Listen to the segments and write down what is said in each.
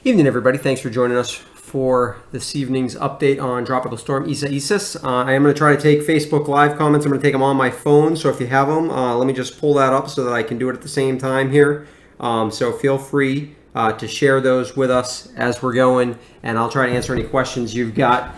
Evening, everybody. Thanks for joining us for this evening's update on Tropical Storm Isaias. I am going to try to take Facebook Live comments. I'm going to take them on my phone, so if you have them, let me just pull that up so that I can do it at the same time here. So feel free to share those with us as we're going, and I'll try to answer any questions you've got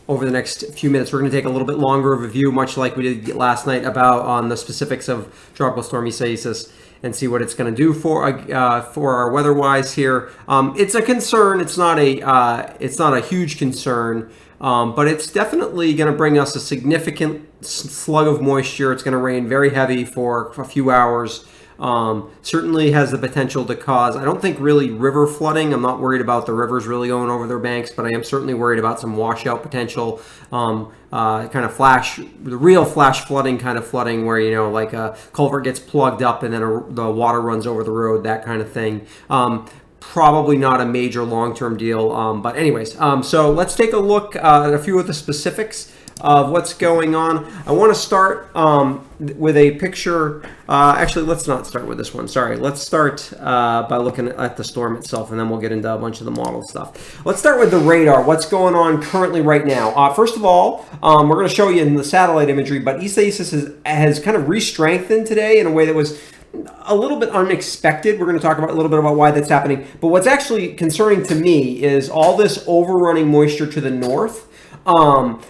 over the next few minutes. We're going to take a little bit longer of a view, much like we did last night, about on the specifics of Tropical Storm Isaias and see what it's going to do for our weather-wise here. It's a concern. It's not a huge concern, but it's definitely going to bring us a significant slug of moisture. It's going to rain very heavy for a few hours. Certainly has the potential to cause, I don't think really river flooding. I'm not worried about the rivers really going over their banks, but I am certainly worried about some washout potential, kind of the real flash flooding kind of flooding where, like a culvert gets plugged up and then the water runs over the road, that kind of thing. Probably not a major long-term deal, but anyways, so let's take a look at a few of the specifics of what's going on. I want to start with a picture. Actually, let's not start with this one. Sorry. Let's start by looking at the storm itself, and then we'll get into a bunch of the model stuff. Let's start with the radar. What's going on currently right now? First of all, we're going to show you in the satellite imagery, but Isaias has kind of re-strengthened today in a way that was a little bit unexpected. We're going to talk about a little bit about why that's happening. But what's actually concerning to me is all this overrunning moisture to the north,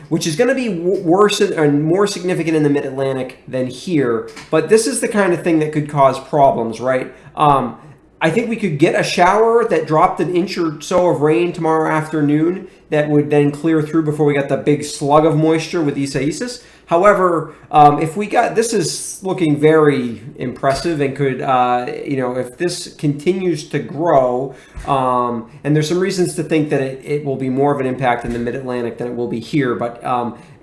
which is going to be worse and more significant in the mid-Atlantic than here. But this is the kind of thing that could cause problems, right? I think we could get a shower that dropped an inch or so of rain tomorrow afternoon that would then clear through before we got the big slug of moisture with Isaias. However, this is looking very impressive and could, if this continues to grow, and there's some reasons to think that it will be more of an impact in the mid-Atlantic than it will be here, but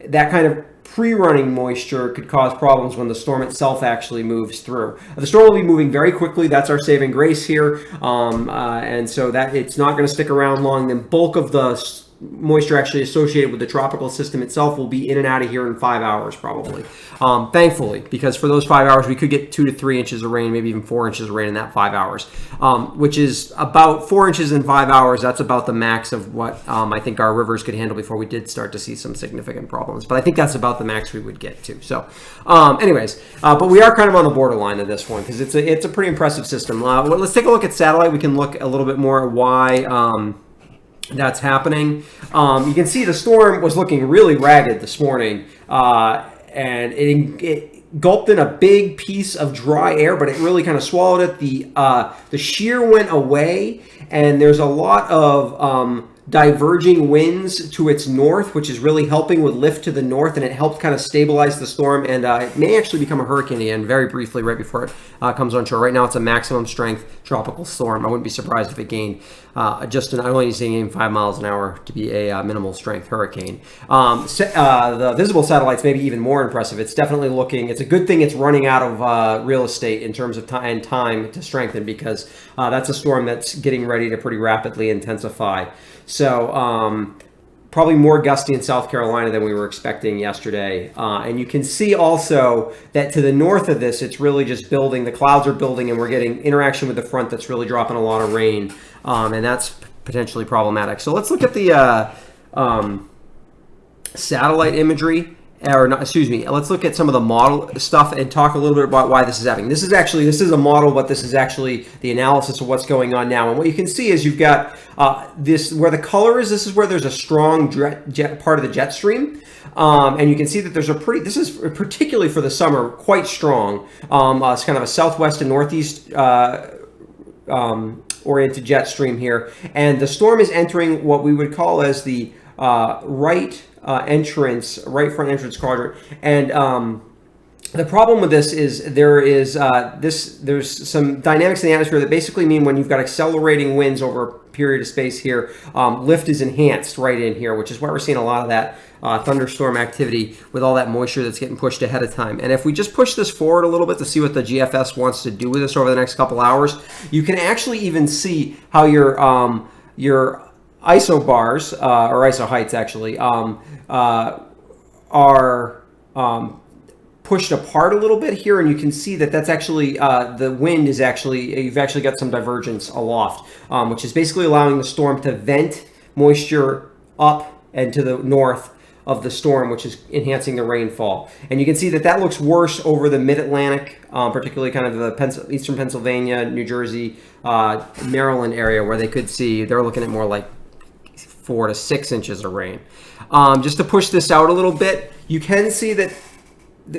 that kind of pre-running moisture could cause problems when the storm itself actually moves through. The storm will be moving very quickly. That's our saving grace here, and so that it's not going to stick around long. The bulk of the moisture actually associated with the tropical system itself will be in and out of here in 5 hours probably. Thankfully, because for those 5 hours we could get 2 to 3 inches of rain, maybe even 4 inches of rain in that 5 hours, which is about 4 inches in 5 hours. That's about the max of what I think our rivers could handle before we did start to see some significant problems. But I think that's about the max we would get to. So anyways, but we are kind of on the borderline of this one because it's a pretty impressive system. Let's take a look at satellite. We can look a little bit more at why that's happening. You can see the storm was looking really ragged this morning, and it gulped in a big piece of dry air, but it really kind of swallowed it. The shear went away, and there's a lot of diverging winds to its north, which is really helping with lift to the north, and it helped kind of stabilize the storm, and it may actually become a hurricane again very briefly right before it comes on shore. Right now it's a maximum strength tropical storm. I wouldn't be surprised if it gained I only need to gain 5 miles an hour to be a minimal strength hurricane. The visible satellites may be even more impressive. It's definitely it's a good thing it's running out of real estate in terms of time to strengthen, because that's a storm that's getting ready to pretty rapidly intensify. So probably more gusty in South Carolina than we were expecting yesterday. And you can see also that to the north of this, it's really just building. The clouds are building, and we're getting interaction with the front that's really dropping a lot of rain. And that's potentially problematic. So let's look at the satellite imagery. Let's look at some of the model stuff and talk a little bit about why this is happening. This is a model, but this is actually the analysis of what's going on now. And what you can see is you've got this, where the color is, this is where there's a strong part of the jet stream. And you can see that this is particularly for the summer, quite strong. It's kind of a southwest and northeast oriented jet stream here. And the storm is entering what we would call as the right front entrance quadrant. And the problem with this is there's some dynamics in the atmosphere that basically mean when you've got accelerating winds over a period of space here, lift is enhanced right in here, which is why we're seeing a lot of that thunderstorm activity with all that moisture that's getting pushed ahead of time. And if we just push this forward a little bit to see what the GFS wants to do with this over the next couple hours, you can actually even see how your isobars, or iso heights actually, are pushed apart a little bit here, and you can see that that's actually the wind is actually, you've actually got some divergence aloft, which is basically allowing the storm to vent moisture up and to the north of the storm, which is enhancing the rainfall. And you can see that that looks worse over the mid-Atlantic, particularly kind of the eastern Pennsylvania, New Jersey, Maryland area, where they could see, they're looking at more like 4 to 6 inches of rain. Just to push this out a little bit, you can see that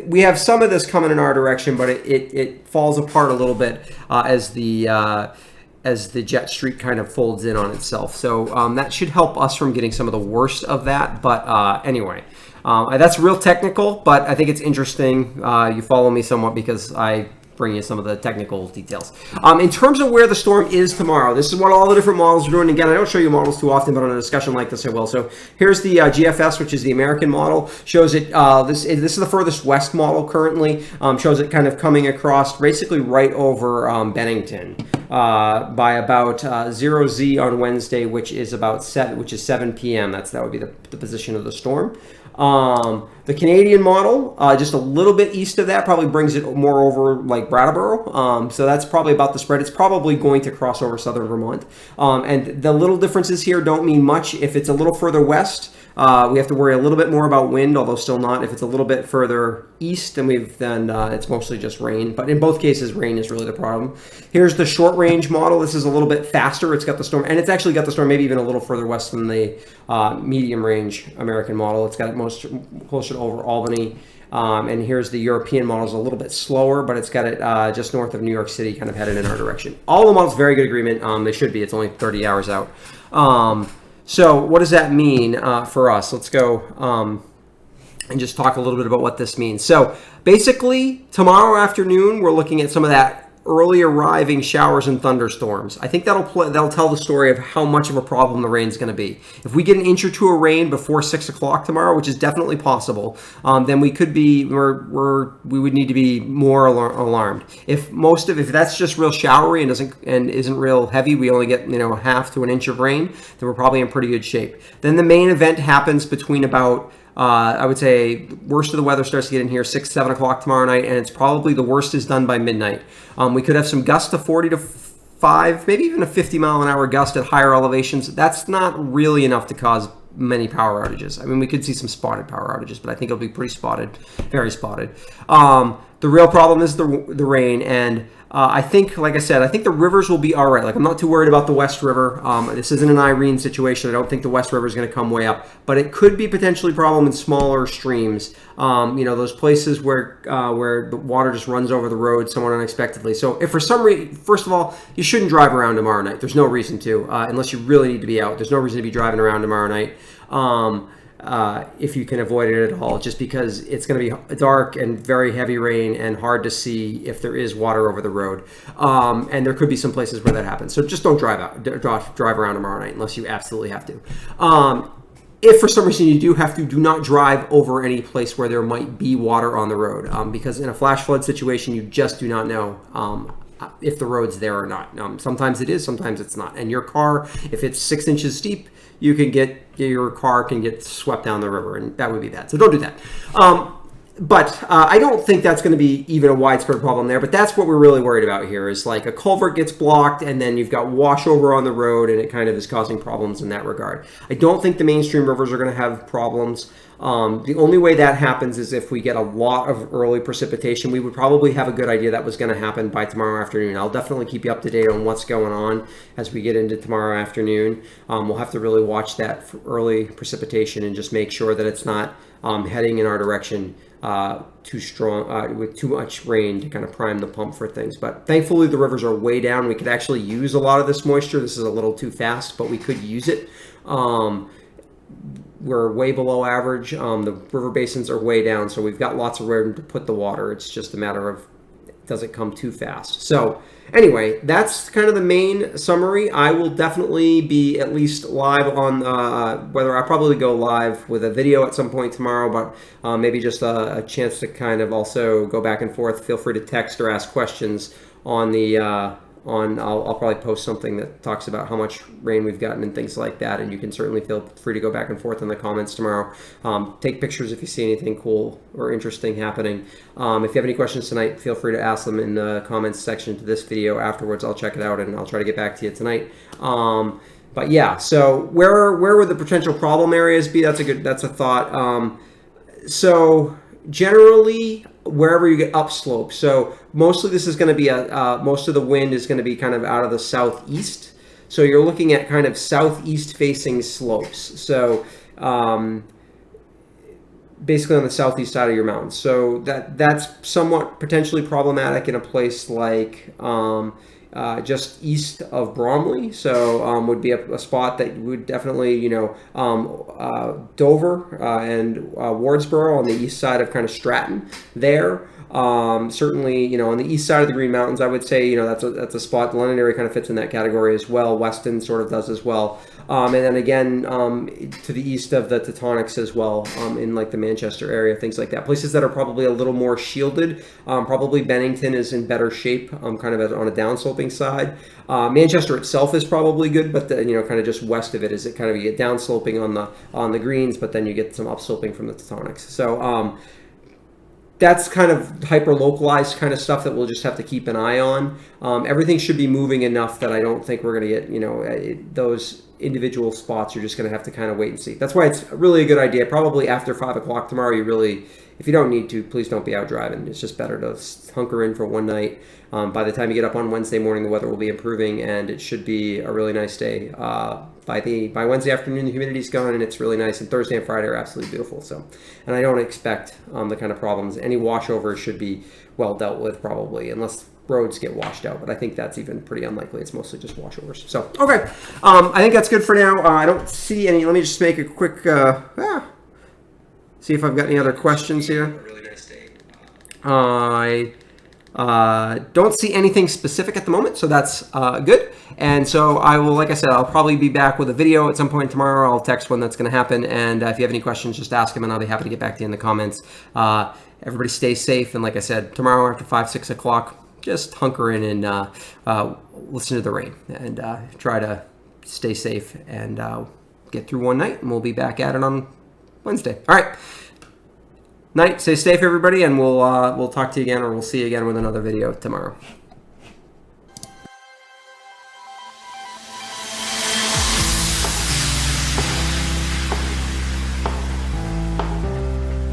we have some of this coming in our direction, but it falls apart a little bit as the jet streak kind of folds in on itself. So that should help us from getting some of the worst of that. But anyway, that's real technical, but I think it's interesting. You follow me somewhat because I bring you some of the technical details. In terms of where the storm is tomorrow, this is what all the different models are doing. Again, I don't show you models too often, but on a discussion like this, I will. So here's the GFS, which is the American model. Shows it, this is the furthest west model currently. Shows it kind of coming across basically right over Bennington by about 0Z on Wednesday, which is about 7 p.m. That would be the position of the storm. The Canadian model, just a little bit east of that, probably brings it more over like Brattleboro. So that's probably about the spread. It's probably going to cross over southern Vermont. And the little differences here don't mean much. If it's a little further west, we have to worry a little bit more about wind, although still not. If it's a little bit further east, then it's mostly just rain. But in both cases, rain is really the problem. Here's the short range model. This is a little bit faster. It's got the storm, and it's actually got the storm maybe even a little further west than the medium range American model. It's got it closer to over Albany. And here's the European model, is a little bit slower, but it's got it just north of New York City, kind of headed in our direction. All the models, very good agreement. They should be. It's only 30 hours out. So what does that mean for us? Let's go and just talk a little bit about what this means. So basically, tomorrow afternoon, we're looking at some of that early arriving showers and thunderstorms. I think that'll tell the story of how much of a problem the rain's going to be. If we get an inch or two of rain before 6 o'clock tomorrow, which is definitely possible, then we could be we would need to be more alarmed. If that's just real showery and isn't real heavy, we only get a half to an inch of rain, then we're probably in pretty good shape. Then the main event happens between about I would say worst of the weather starts to get in here 6, 7 o'clock tomorrow night, and it's probably the worst is done by midnight. We could have some gusts to 40 to 5, maybe even a 50 mile an hour gust at higher elevations. That's not really enough to cause many power outages. I mean, we could see some spotted power outages, but I think it'll be pretty spotted, very spotted. The real problem is the rain, and I think, like I said, I think the rivers will be all right. Like, I'm not too worried about the West River. This isn't an Irene situation. I don't think the West River is going to come way up, but it could be potentially a problem in smaller streams. Those places where the water just runs over the road somewhat unexpectedly. So if for some reason, first of all, you shouldn't drive around tomorrow night. There's no reason to, unless you really need to be out. There's no reason to be driving around tomorrow night. If you can avoid it at all, just because it's going to be dark and very heavy rain and hard to see if there is water over the road. And there could be some places where that happens. So just don't drive around tomorrow night unless you absolutely have to. If for some reason you do have to, do not drive over any place where there might be water on the road, because in a flash flood situation, you just do not know if the road's there or not. Sometimes it is, sometimes it's not. And your car, if it's 6 inches steep, your car can get swept down the river, and that would be bad. So don't do that. But I don't think that's going to be even a widespread problem there. But that's what we're really worried about here, is like a culvert gets blocked and then you've got washover on the road, and it kind of is causing problems in that regard. I don't think the mainstream rivers are going to have problems. The only way that happens is if we get a lot of early precipitation. We would probably have a good idea that was going to happen by tomorrow afternoon. I'll definitely keep you up to date on what's going on as we get into tomorrow afternoon. We'll have to really watch that for early precipitation and just make sure that it's not heading in our direction too strong with too much rain to kind of prime the pump for things. But thankfully the rivers are way down. We could actually use a lot of this moisture. This is a little too fast, but we could use it. We're way below average. The river basins are way down, so we've got lots of room to put the water. It's just a matter of, does it come too fast? So anyway, that's kind of the main summary. I will definitely be at least live on, whether I'll probably go live with a video at some point tomorrow, but maybe just a chance to kind of also go back and forth. Feel free to text or ask questions on the I'll probably post something that talks about how much rain we've gotten and things like that, and you can certainly feel free to go back and forth in the comments tomorrow. Take pictures if you see anything cool or interesting happening. If you have any questions tonight, feel free to ask them in the comments section to this video afterwards. I'll check it out and I'll try to get back to you tonight. But yeah, so where would the potential problem areas be? That's a thought. So generally, wherever you get upslope. So mostly this is going to be most of the wind is going to be kind of out of the southeast. So you're looking at kind of southeast facing slopes. So basically on the southeast side of your mountain. So that's somewhat potentially problematic in a place like just east of Bromley. So would be a spot that would definitely, Dover and Wardsboro on the east side of kind of Stratton there. Certainly, on the east side of the Green Mountains, I would say, that's a spot. The Londonderry kind of fits in that category as well. Weston sort of does as well. And then again, to the east of the Teutonics as well, in like the Manchester area, things like that. Places that are probably a little more shielded. Probably Bennington is in better shape, kind of on a downsloping side. Manchester itself is probably good, but kind of just west of it is it kind of you get downsloping on the greens, but then you get some upsloping from the Teutonics. So that's kind of hyper-localized kind of stuff that we'll just have to keep an eye on. Everything should be moving enough that I don't think we're going to get, those individual spots. You're just going to have to kind of wait and see. That's why it's really a good idea. Probably after 5 o'clock tomorrow, if you don't need to, please don't be out driving. It's just better to hunker in for one night. By the time you get up on Wednesday morning, the weather will be improving, and it should be a really nice day. By Wednesday afternoon, the humidity's gone, and it's really nice. And Thursday and Friday are absolutely beautiful. So, and I don't expect the kind of problems. Any washovers should be well dealt with, probably, unless roads get washed out. But I think that's even pretty unlikely. It's mostly just washovers. So, okay, I think that's good for now. I don't see any. Let me just make a quick. See if I've got any other questions here. I don't see anything specific at the moment, so that's good. And so I will, like I said, I'll probably be back with a video at some point tomorrow. I'll text when that's going to happen. And if you have any questions, just ask them, and I'll be happy to get back to you in the comments. Everybody stay safe. And like I said, tomorrow after 5, 6 o'clock, just hunker in and listen to the rain and try to stay safe and get through one night. And we'll be back at it on Wednesday. All right. Night. Stay safe, everybody, and we'll talk to you again, or we'll see you again with another video tomorrow.